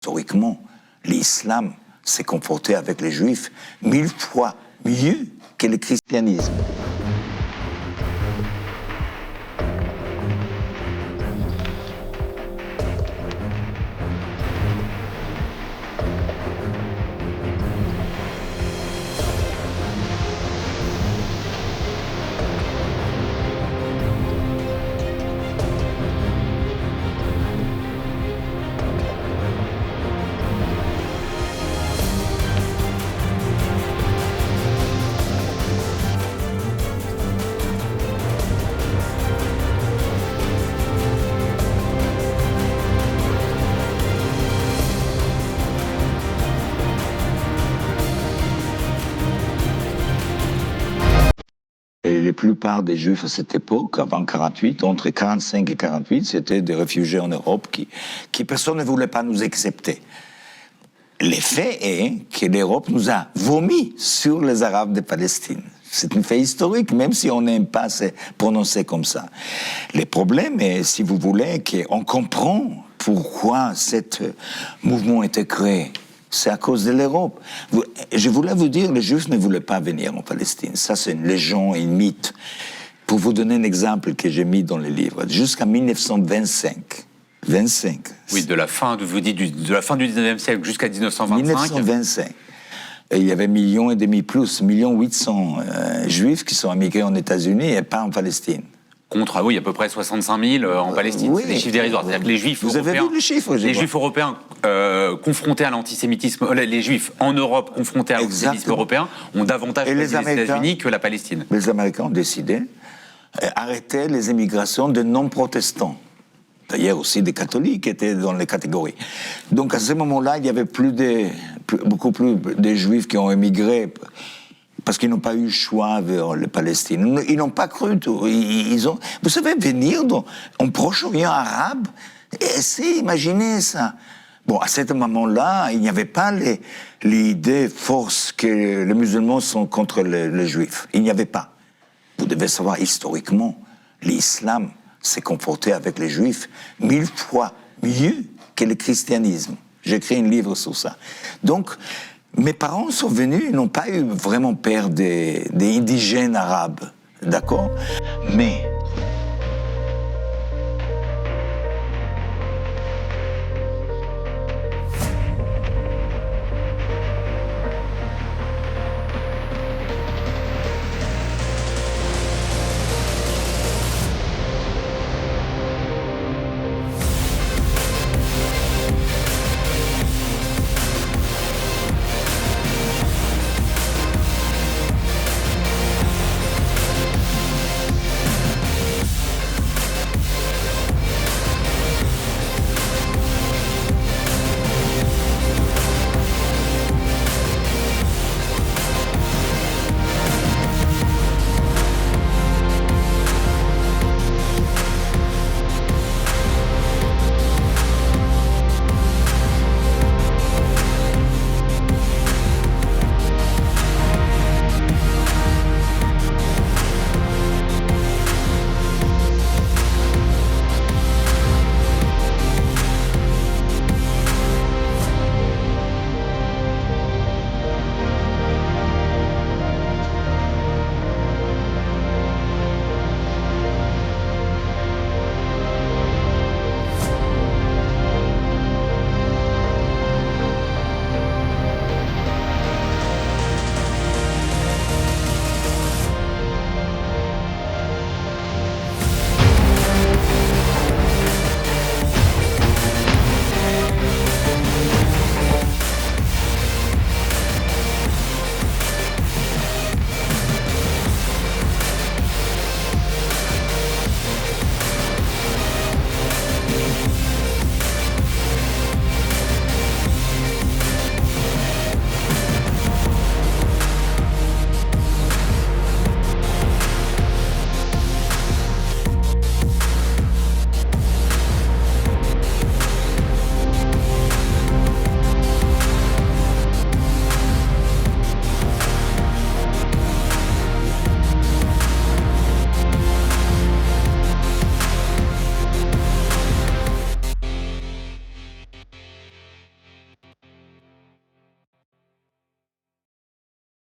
Historiquement, l'islam s'est comporté avec les juifs 1000 fois mieux que le christianisme. Et la plupart des Juifs à cette époque, avant 48, entre 45 et 48, c'était des réfugiés en Europe qui personne ne voulait pas nous accepter. L'effet est que l'Europe nous a vomi sur les Arabes de Palestine. C'est un fait historique, même si on n'aime pas se prononcer comme ça. Le problème est, si vous voulez, qu'on comprend pourquoi ce mouvement a été créé. C'est à cause de l'Europe. Je voulais vous dire, les Juifs ne voulaient pas venir en Palestine. Ça, c'est une légende, un mythe. Pour vous donner un exemple que j'ai mis dans le livre, jusqu'à 1925. 25. Oui, de la fin, vous dites, de la fin du 19e siècle jusqu'à 1925. 1925. Et il y avait 1,5 million plus, 1,8 million Juifs qui sont émigrés en États-Unis et pas en Palestine. Contre, oui, à peu près 65 000 en Palestine. Oui. C'est des chiffres dérisoires. C'est-à-dire que les Juifs Vous européens, avez vu les chiffres, les Juifs européens confrontés à l'antisémitisme, les Juifs en Europe confrontés à l'antisémitisme européen ont davantage choisi les États-Unis que la Palestine. Les Américains ont décidé d'arrêter les émigrations de non-protestants. D'ailleurs, aussi des catholiques étaient dans les catégories. Donc, à ce moment-là, il y avait beaucoup plus de Juifs qui ont émigré parce qu'ils n'ont pas eu le choix vers la Palestine. Ils n'ont pas cru tout. Vous savez, venir en Proche-Orient arabe, essayez d'imaginer ça. Bon, à ce moment-là, il n'y avait pas l'idée force que les musulmans sont contre les Juifs. Il n'y avait pas. Vous devez savoir, historiquement, l'islam s'est comporté avec les Juifs 1000 fois mieux que le christianisme. J'ai écrit un livre sur ça. Donc, mes parents sont venus, ils n'ont pas eu vraiment peur des indigènes arabes, d'accord? Mais